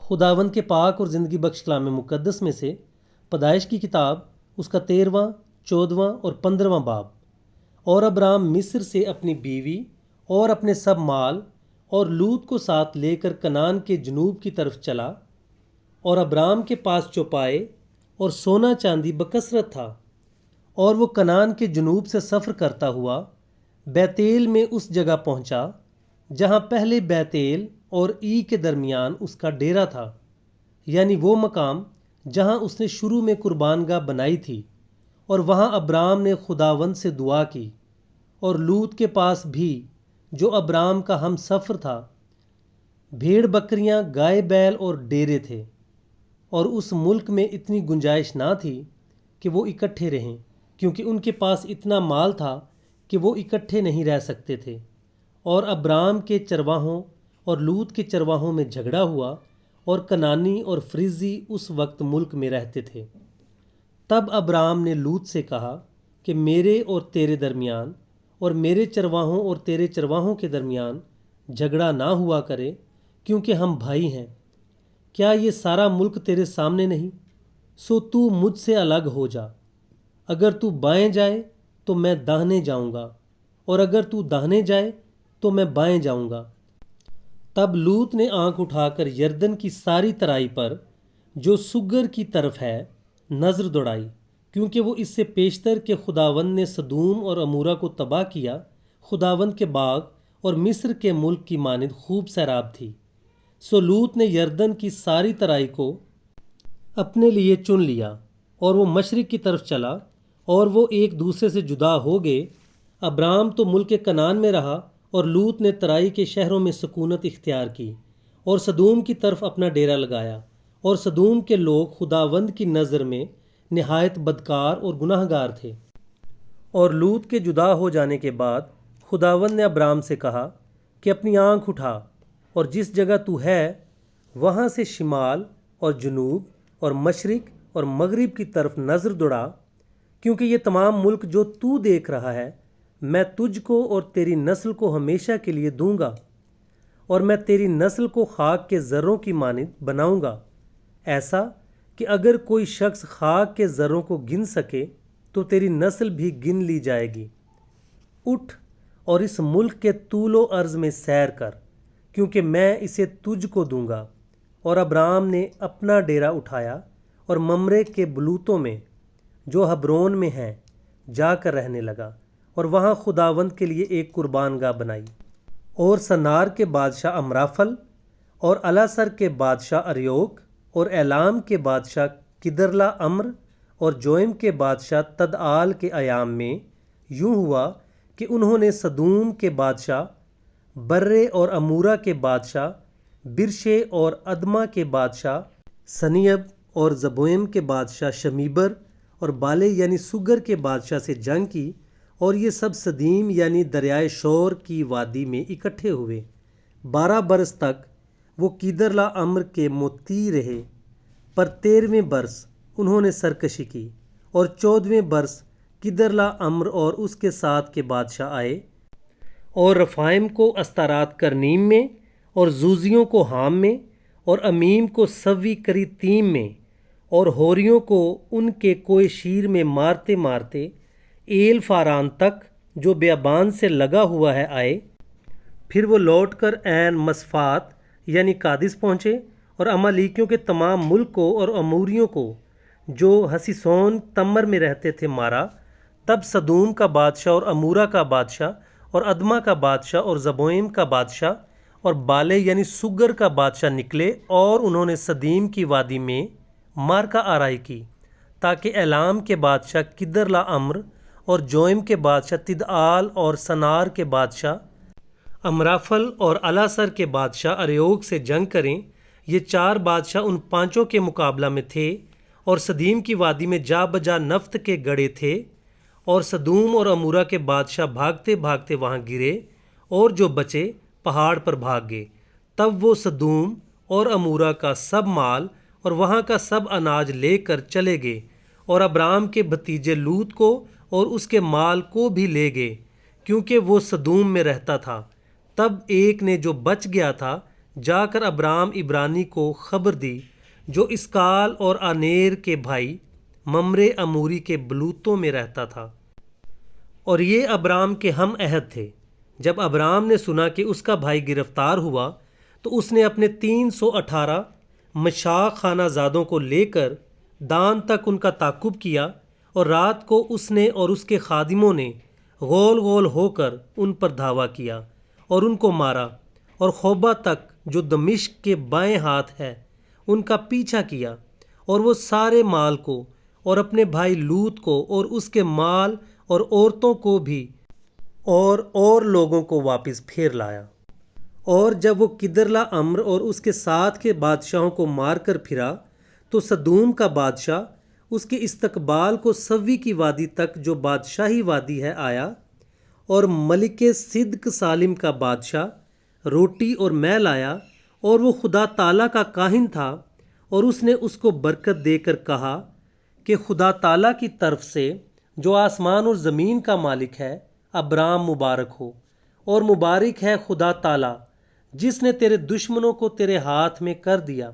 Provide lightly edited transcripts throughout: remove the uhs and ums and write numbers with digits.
خداوند کے پاک اور زندگی بخش کلام مقدس میں سے پیدائش کی کتاب اس کا 13واں 14واں اور 15واں باب۔ اور ابرام مصر سے اپنی بیوی اور اپنے سب مال اور لوط کو ساتھ لے کر کنعان کے جنوب کی طرف چلا، اور ابرام کے پاس چوپائے اور سونا چاندی بکثرت تھا، اور وہ کنعان کے جنوب سے سفر کرتا ہوا بیتیل میں اس جگہ پہنچا جہاں پہلے بیتیل اور ای کے درمیان اس کا ڈیرا تھا، یعنی وہ مقام جہاں اس نے شروع میں قربان گاہ بنائی تھی۔ اور وہاں ابرام نے خداوند سے دعا کی، اور لوط کے پاس بھی جو ابرام کا ہم سفر تھا بھیڑ بکریاں، گائے بیل اور ڈیرے تھے، اور اس ملک میں اتنی گنجائش نہ تھی کہ وہ اکٹھے رہیں، کیونکہ ان کے پاس اتنا مال تھا کہ وہ اکٹھے نہیں رہ سکتے تھے۔ اور ابرام کے چرواہوں اور لوط کے چرواہوں میں جھگڑا ہوا، اور کنانی اور فریزی اس وقت ملک میں رہتے تھے۔ تب ابرام نے لوط سے کہا کہ میرے اور تیرے درمیان اور میرے چرواہوں اور تیرے چرواہوں کے درمیان جھگڑا نہ ہوا کرے، کیونکہ ہم بھائی ہیں۔ کیا یہ سارا ملک تیرے سامنے نہیں؟ سو تو مجھ سے الگ ہو جا، اگر تو بائیں جائے تو میں داہنے جاؤں گا، اور اگر تو داہنے جائے تو میں بائیں جاؤں گا۔ تب لوط نے آنکھ اٹھا کر یردن کی ساری ترائی پر جو سگر کی طرف ہے نظر دوڑائی، کیونکہ وہ اس سے پیشتر کہ خداوند نے سدوم اور عمورہ کو تباہ کیا، خداوند کے باغ اور مصر کے ملک کی مانند خوب سیراب تھی۔ سو لوط نے یردن کی ساری ترائی کو اپنے لیے چن لیا، اور وہ مشرق کی طرف چلا، اور وہ ایک دوسرے سے جدا ہو گئے۔ ابرام تو ملک کنعان میں رہا، اور لوط نے ترائی کے شہروں میں سکونت اختیار کی، اور سدوم کی طرف اپنا ڈیرا لگایا۔ اور سدوم کے لوگ خداوند کی نظر میں نہایت بدکار اور گناہ گار تھے۔ اور لوط کے جدا ہو جانے کے بعد خداوند نے ابرام سے کہا کہ اپنی آنکھ اٹھا، اور جس جگہ تو ہے وہاں سے شمال اور جنوب اور مشرق اور مغرب کی طرف نظر دوڑا، کیونکہ یہ تمام ملک جو تو دیکھ رہا ہے میں تجھ کو اور تیری نسل کو ہمیشہ کے لیے دوں گا، اور میں تیری نسل کو خاک کے ذروں کی مانند بناؤں گا، ایسا کہ اگر کوئی شخص خاک کے ذروں کو گن سکے تو تیری نسل بھی گن لی جائے گی۔ اٹھ اور اس ملک کے طول و عرض میں سیر کر، کیونکہ میں اسے تجھ کو دوں گا۔ اور ابرام نے اپنا ڈیرا اٹھایا اور ممرے کے بلوتوں میں جو حبرون میں ہیں جا کر رہنے لگا، اور وہاں خداوند کے لیے ایک قربان گاہ بنائی۔ اور سنار کے بادشاہ امرافل اور الاسر کے بادشاہ اریوک اور اعلام کے بادشاہ کدرلا امر اور جوئم کے بادشاہ تدعال کے ایام میں یوں ہوا کہ انہوں نے سدوم کے بادشاہ برے اور امورہ کے بادشاہ برشے اور ادما کے بادشاہ سنیب اور زبوئم کے بادشاہ شمیبر اور بالے یعنی سگر کے بادشاہ سے جنگ کی، اور یہ سب سدیم یعنی دریائے شور کی وادی میں اکٹھے ہوئے۔ 12 برس تک وہ کیدرلا امر کے مطیع رہے، پر 13ویں برس انہوں نے سرکشی کی، اور 14ویں برس کیدرلا امر اور اس کے ساتھ کے بادشاہ آئے، اور رفائم کو استارات کرنیم میں، اور زوزیوں کو حام میں، اور امیم کو سوی کریتیم میں، اور ہوریوں کو ان کے کوئے شیر میں مارتے مارتے ایل فاران تک جو بیابان سے لگا ہوا ہے آئے۔ پھر وہ لوٹ کر عین مصفات یعنی قادس پہنچے، اور امالیکیوں کے تمام ملک کو اور اموریوں کو جو حسیسون تمر میں رہتے تھے مارا۔ تب سدوم کا بادشاہ اور امورہ کا بادشاہ اور ادما کا بادشاہ اور زبوئم کا بادشاہ اور بالے یعنی سگر کا بادشاہ نکلے، اور انہوں نے سدیم کی وادی میں مارکا آرائی کی، تاکہ اعلام کے بادشاہ کدرلا امر اور جوئم کے بادشاہ تدعال اور سنار کے بادشاہ امرافل اور الاسر کے بادشاہ اریوگ سے جنگ کریں۔ یہ 4 بادشاہ ان 5 کے مقابلہ میں تھے، اور سدیم کی وادی میں جا بجا نفت کے گڑھے تھے، اور سدوم اور امورہ کے بادشاہ بھاگتے بھاگتے وہاں گرے، اور جو بچے پہاڑ پر بھاگ گئے۔ تب وہ سدوم اور امورہ کا سب مال اور وہاں کا سب اناج لے کر چلے گئے، اور ابرام کے بھتیجے لوط کو اور اس کے مال کو بھی لے گئے، کیونکہ وہ سدوم میں رہتا تھا۔ تب ایک نے جو بچ گیا تھا جا کر ابرام عبرانی کو خبر دی جو اسکال اور آنیر کے بھائی ممرے اموری کے بلوتوں میں رہتا تھا، اور یہ ابرام کے ہم عہد تھے۔ جب ابرام نے سنا کہ اس کا بھائی گرفتار ہوا تو اس نے اپنے 318 مشاق خانہ زادوں کو لے کر دان تک ان کا تعاقب کیا، اور رات کو اس نے اور اس کے خادموں نے غول غول ہو کر ان پر دھاوا کیا اور ان کو مارا، اور خوبا تک جو دمشق کے بائیں ہاتھ ہے ان کا پیچھا کیا، اور وہ سارے مال کو اور اپنے بھائی لوط کو اور اس کے مال اور عورتوں کو بھی اور لوگوں کو واپس پھیر لایا۔ اور جب وہ کدرلا امر اور اس کے ساتھ کے بادشاہوں کو مار کر پھرا تو سدوم کا بادشاہ اس کے استقبال کو سوی کی وادی تک جو بادشاہی وادی ہے آیا، اور ملک صدق سالم کا بادشاہ روٹی اور مے لایا، اور وہ خدا تعالیٰ کا کاہن تھا، اور اس نے اس کو برکت دے کر کہا کہ خدا تعالیٰ کی طرف سے جو آسمان اور زمین کا مالک ہے ابرام مبارک ہو، اور مبارک ہے خدا تعالیٰ جس نے تیرے دشمنوں کو تیرے ہاتھ میں کر دیا۔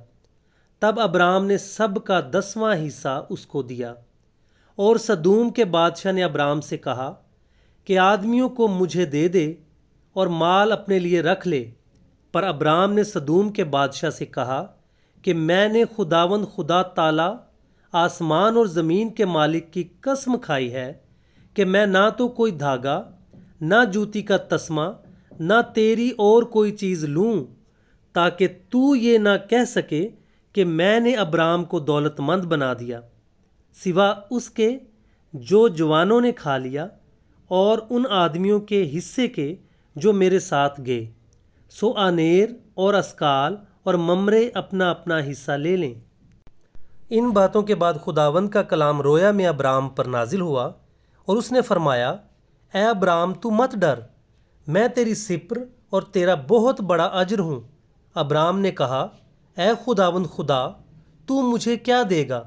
تب ابرام نے سب کا 10واں حصہ اس کو دیا۔ اور سدوم کے بادشاہ نے ابرام سے کہا کہ آدمیوں کو مجھے دے دے اور مال اپنے لیے رکھ لے، پر ابرام نے سدوم کے بادشاہ سے کہا کہ میں نے خداوند خدا تعالیٰ آسمان اور زمین کے مالک کی قسم کھائی ہے کہ میں نہ تو کوئی دھاگا، نہ جوتی کا تسمہ، نہ تیری اور کوئی چیز لوں، تاکہ تو یہ نہ کہہ سکے کہ میں نے ابرام کو دولت مند بنا دیا، سوا اس کے جو جوانوں نے کھا لیا اور ان آدمیوں کے حصے کے جو میرے ساتھ گئے، سو آنیر اور اسکال اور ممرے اپنا اپنا حصہ لے لیں۔ ان باتوں کے بعد خداوند کا کلام رویا میں ابرام پر نازل ہوا، اور اس نے فرمایا، اے ابرام تو مت ڈر، میں تیری سپر اور تیرا بہت بڑا اجر ہوں۔ ابرام نے کہا، اے خداوند خدا، تو مجھے کیا دے گا،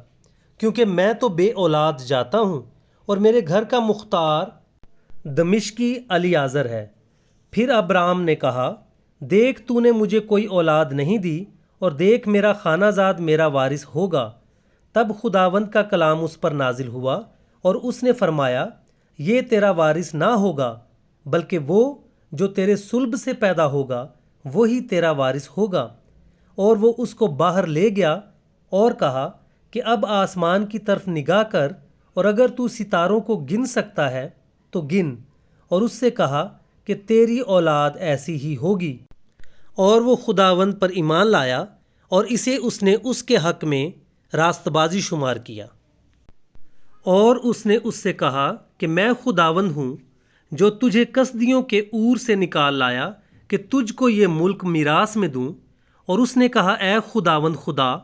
کیونکہ میں تو بے اولاد جاتا ہوں، اور میرے گھر کا مختار دمشقی الیعازر ہے۔ پھر ابرام نے کہا، دیکھ تو نے مجھے کوئی اولاد نہیں دی، اور دیکھ میرا خانہ زاد میرا وارث ہوگا۔ تب خداوند کا کلام اس پر نازل ہوا، اور اس نے فرمایا، یہ تیرا وارث نہ ہوگا، بلکہ وہ جو تیرے صلب سے پیدا ہوگا وہی تیرا وارث ہوگا۔ اور وہ اس کو باہر لے گیا اور کہا کہ اب آسمان کی طرف نگاہ کر، اور اگر تو ستاروں کو گن سکتا ہے تو گن، اور اس سے کہا کہ تیری اولاد ایسی ہی ہوگی۔ اور وہ خداوند پر ایمان لایا، اور اسے اس نے اس کے حق میں راست بازی شمار کیا۔ اور اس نے اس سے کہا کہ میں خداوند ہوں جو تجھے کسدیوں کے اور سے نکال لایا کہ تجھ کو یہ ملک میراث میں دوں۔ اور اس نے کہا، اے خداوند خدا،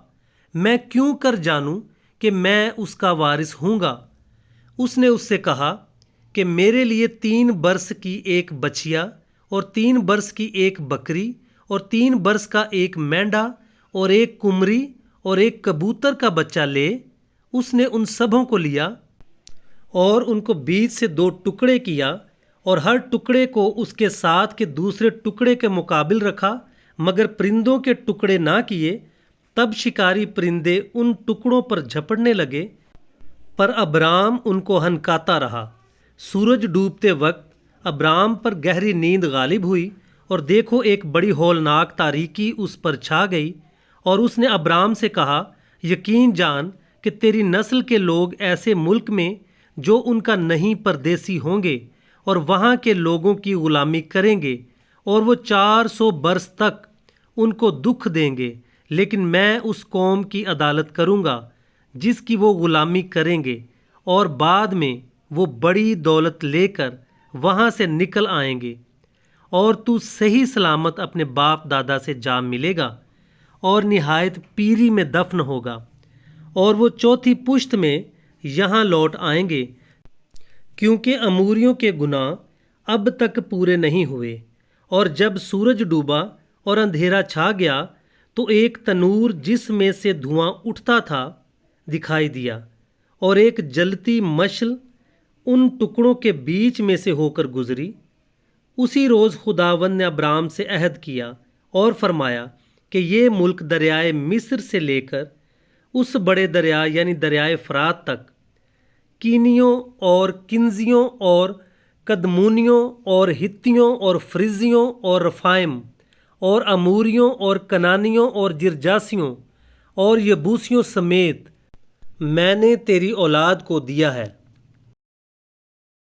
میں کیوں کر جانوں کہ میں اس کا وارث ہوں گا؟ اس نے اس سے کہا کہ میرے لیے 3 برس کی ایک بچیا، اور 3 برس کی ایک بکری، اور 3 برس کا ایک مینڈا، اور ایک کمری، اور ایک کبوتر کا بچہ لے۔ اس نے ان سبوں کو لیا اور ان کو بیچ سے 2 ٹکڑے کیا، اور ہر ٹکڑے کو اس کے ساتھ کے دوسرے ٹکڑے کے مقابل رکھا، مگر پرندوں کے ٹکڑے نہ کیے۔ تب شکاری پرندے ان ٹکڑوں پر جھپٹنے لگے، پر ابرام ان کو ہنکاتا رہا۔ سورج ڈوبتے وقت ابرام پر گہری نیند غالب ہوئی، اور دیکھو ایک بڑی ہولناک تاریکی اس پر چھا گئی، اور اس نے ابرام سے کہا، یقین جان کہ تیری نسل کے لوگ ایسے ملک میں جو ان کا نہیں پردیسی ہوں گے، اور وہاں کے لوگوں کی غلامی کریں گے، اور وہ 400 برس تک ان کو دکھ دیں گے، لیکن میں اس قوم کی عدالت کروں گا جس کی وہ غلامی کریں گے، اور بعد میں وہ بڑی دولت لے کر وہاں سے نکل آئیں گے، اور تو صحیح سلامت اپنے باپ دادا سے جا ملے گا، اور نہایت پیری میں دفن ہوگا، اور وہ 4تھی پشت میں یہاں لوٹ آئیں گے، کیونکہ اموریوں کے گناہ اب تک پورے نہیں ہوئے۔ اور جب سورج ڈوبا اور اندھیرا چھا گیا تو ایک تنور جس میں سے دھواں اٹھتا تھا دکھائی دیا، اور ایک جلتی مشل ان ٹکڑوں کے بیچ میں سے ہو کر گزری۔ اسی روز خداوند نے ابرام سے عہد کیا اور فرمایا کہ یہ ملک دریائے مصر سے لے کر اس بڑے دریا یعنی دریائے فرات تک کینیوں اور کنزیوں اور کدمونیوں اور ہتیوں اور فریزیوں اور رفائم اور اموریوں اور کنانیوں اور جرجاسیوں اور یبوسیوں سمیت میں نے تیری اولاد کو دیا ہے۔